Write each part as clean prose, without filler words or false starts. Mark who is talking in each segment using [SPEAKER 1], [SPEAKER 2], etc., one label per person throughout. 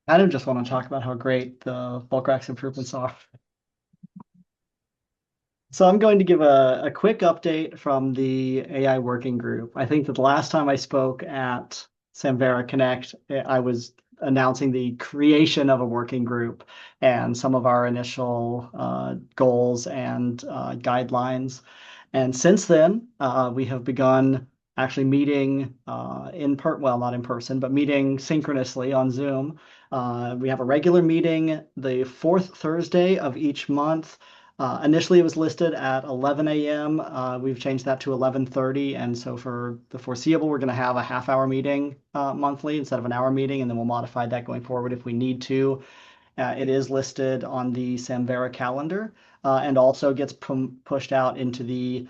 [SPEAKER 1] I don't just want to talk about how great the bulk racks improvements are. So I'm going to give a quick update from the AI working group. I think that the last time I spoke at Samvera Connect, I was announcing the creation of a working group and some of our initial goals and guidelines. And since then, we have begun actually meeting well, not in person, but meeting synchronously on Zoom. We have a regular meeting the fourth Thursday of each month. Initially, it was listed at 11 a.m. We've changed that to 11:30, and so for the foreseeable, we're going to have a half-hour meeting monthly instead of an hour meeting, and then we'll modify that going forward if we need to. It is listed on the Samvera calendar, and also gets pushed out into the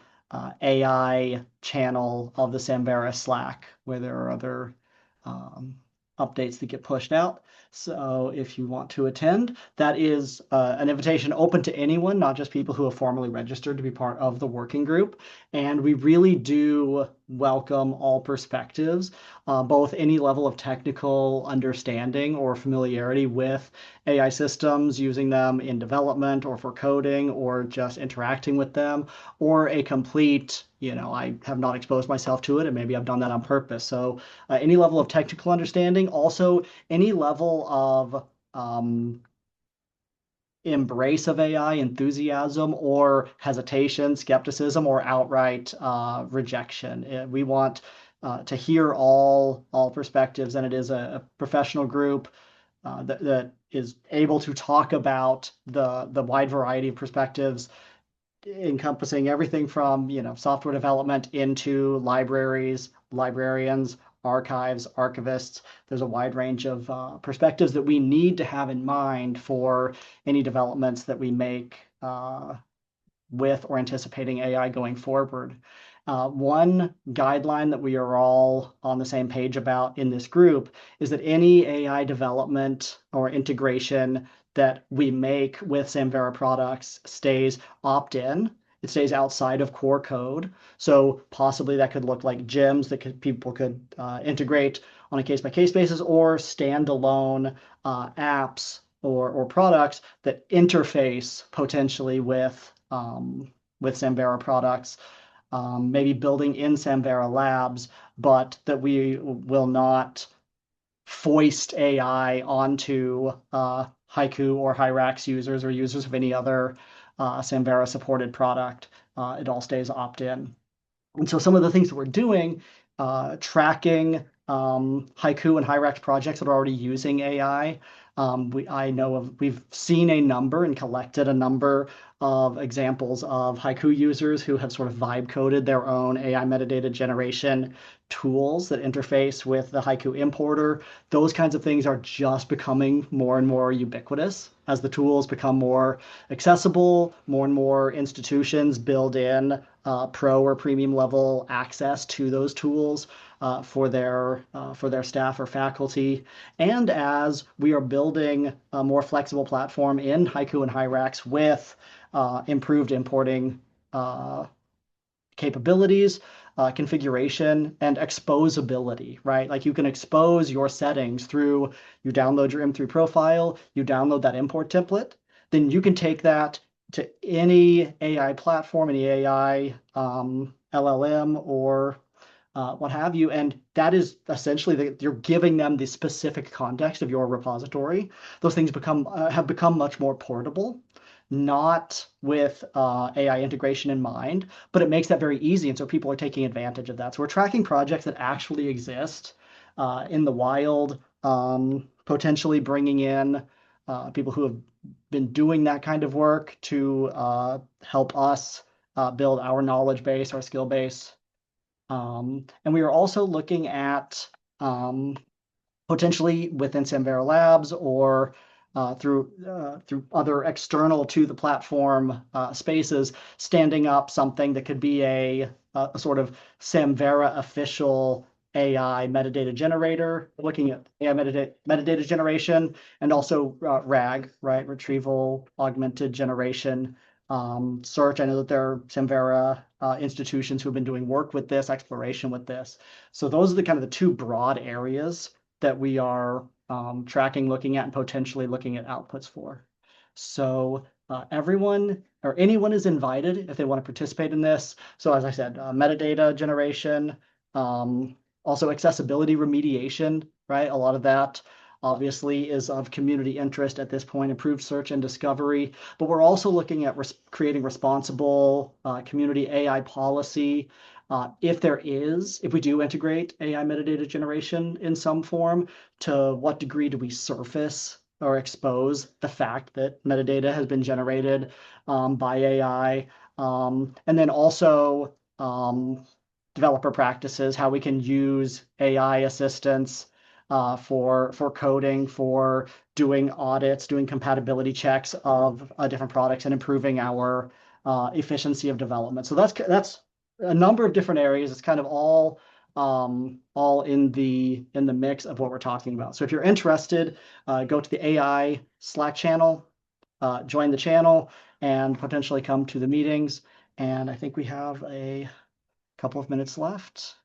[SPEAKER 1] AI channel of the Samvera Slack, where there are other um, updates that get pushed out. So if you want to attend, that is an invitation open to anyone, not just people who have formally registered to be part of the working group. And we really do welcome all perspectives, both any level of technical understanding or familiarity with AI systems, using them in development or for coding or just interacting with them, or a complete, I have not exposed myself to it and maybe I've done that on purpose. So any level of technical understanding, also any level of embrace of AI, enthusiasm, or hesitation, skepticism, or outright rejection. We want to hear all perspectives, and it is a professional group that is able to talk about the wide variety of perspectives encompassing everything from software development into libraries, librarians, archives, archivists. There's a wide range of perspectives that we need to have in mind for any developments that we make with or anticipating AI going forward. One guideline that we are all on the same page about in this group is that any AI development or integration that we make with Samvera products stays opt-in. It stays outside of core code. So possibly that could look like gems that people could integrate on a case-by-case basis, or standalone apps or products that interface potentially with Samvera products, maybe building in Samvera labs, but that we will not foist AI onto Haiku or Hyrax users or users of any other Samvera supported product. It all stays opt-in. And so some of the things that we're doing, tracking Haiku and Hyrax projects that are already using AI. We've seen a number and collected a number of examples of Haiku users who have sort of vibe coded their own AI metadata generation tools that interface with the Haiku importer. Those kinds of things are just becoming more and more ubiquitous as the tools become more accessible. More and more institutions build in pro or premium level access to those tools for their staff or faculty. And as we are building a more flexible platform in Haiku and Hyrax with improved importing capabilities, configuration, and exposability, right? Like you can expose your settings through, you download your M3 profile, you download that import template, then you can take that to any AI platform, any AI LLM or what have you. And that is essentially you're giving them the specific context of your repository. Those things have become much more portable, not with AI integration in mind, but it makes that very easy. And so people are taking advantage of that. So we're tracking projects that actually exist in the wild, potentially bringing in people who have been doing that kind of work to help us build our knowledge base, our skill base. And we are also looking at potentially within Samvera Labs or through other external to the platform spaces, standing up something that could be a sort of Samvera official AI metadata generator, looking at AI metadata generation, and also RAG, right, retrieval augmented generation search. I know that there are Samvera institutions who have been doing work with this, exploration with this. So those are the kind of the two broad areas that we are tracking, looking at, and potentially looking at outputs for. So everyone or anyone is invited if they want to participate in this. So as I said, metadata generation, also accessibility remediation, right? A lot of that obviously is of community interest at this point, improved search and discovery. But we're also looking at creating responsible community AI policy. If we do integrate AI metadata generation in some form, to what degree do we surface or expose the fact that metadata has been generated by AI? And then also developer practices, how we can use AI assistance for coding, for doing audits, doing compatibility checks of different products, and improving our efficiency of development. So that's a number of different areas. It's kind of all in the mix of what we're talking about. So if you're interested, go to the AI Slack channel, join the channel, and potentially come to the meetings. And I think we have a couple of minutes left.